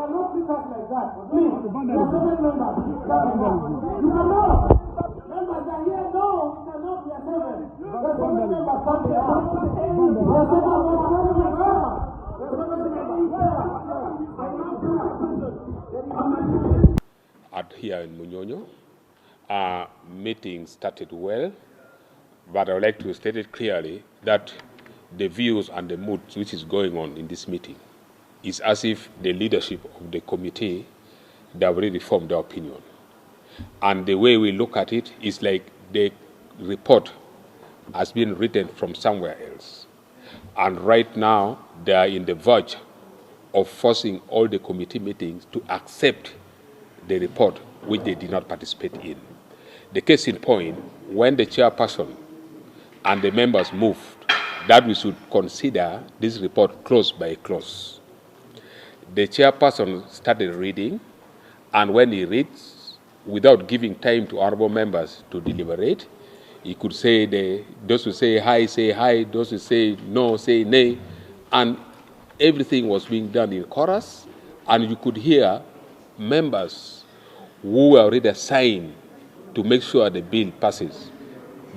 cannot treat us like that. Please, there are so many members. You cannot. Members are here. No, we cannot. We are seven. There are so many members standing up. There are so many members. Here in Munyonyo, meeting started well, but I would like to state it clearly that the views and the mood which is going on in this meeting is as if the leadership of the committee, they have already formed their opinion. And the way we look at it is like the report has been written from somewhere else. And right now, they are in the verge of forcing all the committee meetings to accept the report which they did not participate in. The case in point, when the chairperson and the members moved that we should consider this report clause by clause, the chairperson started reading, and when he reads, without giving time to honorable members to deliberate, he could say, those who say hi, those who say no, say nay, and everything was being done in chorus, and you could hear members who were already assigned to make sure the bill passes.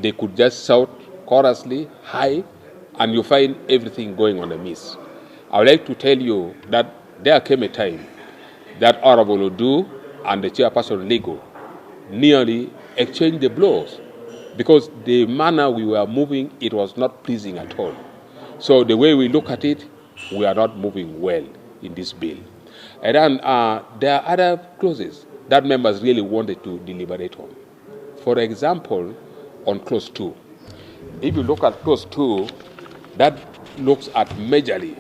They could just shout chorously, hi, and you find everything going on amiss. I would like to tell you that there came a time that Honorable Odu and the chairperson Lego nearly exchanged the blows because the manner we were moving, it was not pleasing at all. So the way we look at it, we are not moving well in this bill. And then there are other clauses that members really wanted to deliberate on. For example, on clause 2. If you look at clause 2, that looks at majorly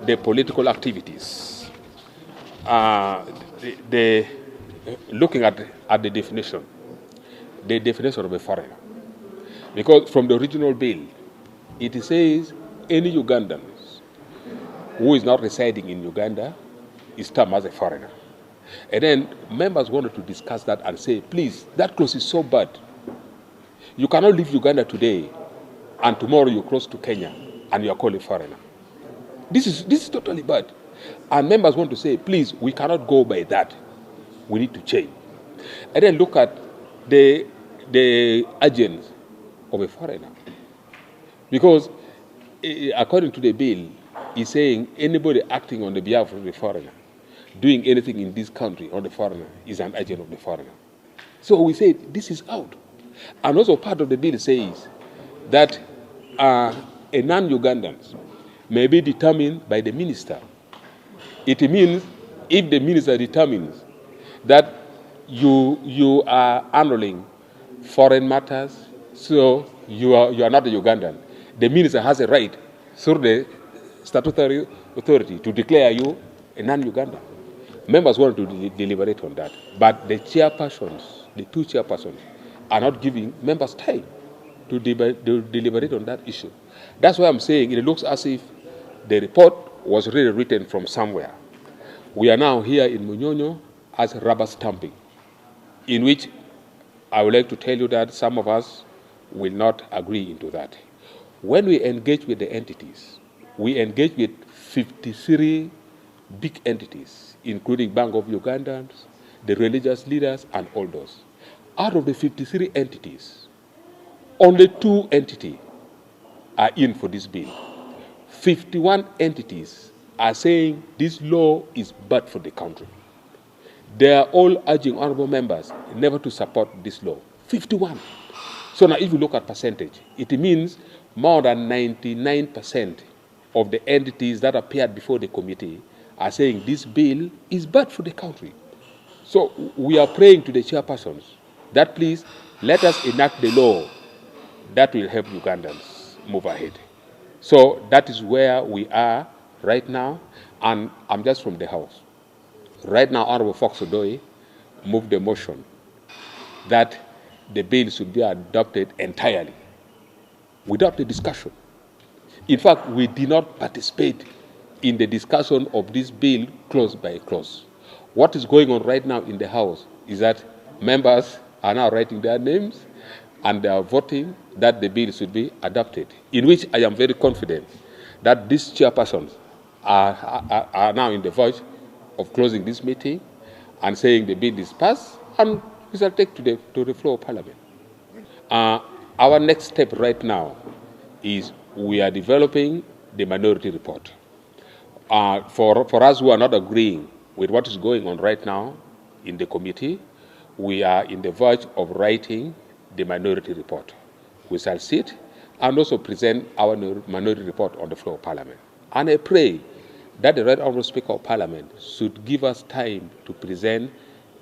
the political activities. Looking at the definition of a foreigner. Because from the original bill, it says any Ugandan who is not residing in Uganda is termed as a foreigner. And then members wanted to discuss that and say, please, that clause is so bad. You cannot leave Uganda today and tomorrow you cross to Kenya and you are called a foreigner. This is totally bad. And members want to say, please, we cannot go by that. We need to change. And then look at the agents of a foreigner. Because according to the bill, it's saying anybody acting on the behalf of the foreigner, doing anything in this country on the foreigner, is an agent of the foreigner. So we say this is out. And also part of the bill says that a non-Ugandan may be determined by the minister. It means if the minister determines that you are handling foreign matters, so you are not a Ugandan, the minister has a right through the statutory authority to declare you a non-Ugandan. Members want to deliberate on that, but the two chairpersons, are not giving members time to deliberate on that issue. That's why I'm saying it looks as if the report was really written from somewhere. We are now here in Munyonyo as rubber stamping, in which I would like to tell you that some of us will not agree into that. When we engage with the entities, we engage with 53 big entities, including Bank of Ugandans, the religious leaders, and all those. Out of the 53 entities, only 2 entities are in for this bill. 51 entities are saying this law is bad for the country. They are all urging honorable members never to support this law. 51. So now if you look at percentage, it means more than 99% of the entities that appeared before the committee are saying this bill is bad for the country. So we are praying to the chairpersons that please let us enact the law that will help Ugandans move ahead. So that is where we are right now, and I'm just from the House. Right now, Honorable Fox Odoi moved the motion that the bill should be adopted entirely, without the discussion. In fact, we did not participate in the discussion of this bill clause by clause. What is going on right now in the House is that members are now writing their names and they are voting that the bill should be adopted, in which I am very confident that these chairpersons are now in the verge of closing this meeting and saying the bill is passed, and we shall take to the floor of Parliament. Our next step right now is we are developing the minority report. For us who are not agreeing with what is going on right now in the committee, we are in the verge of writing the minority report. We shall sit and also present our minority report on the floor of Parliament. And I pray that the Right Honourable Speaker of Parliament should give us time to present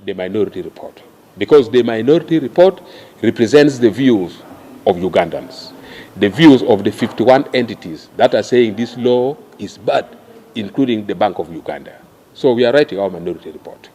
the minority report, because the minority report represents the views of Ugandans, the views of the 51 entities that are saying this law is bad, including the Bank of Uganda. So we are writing our minority report.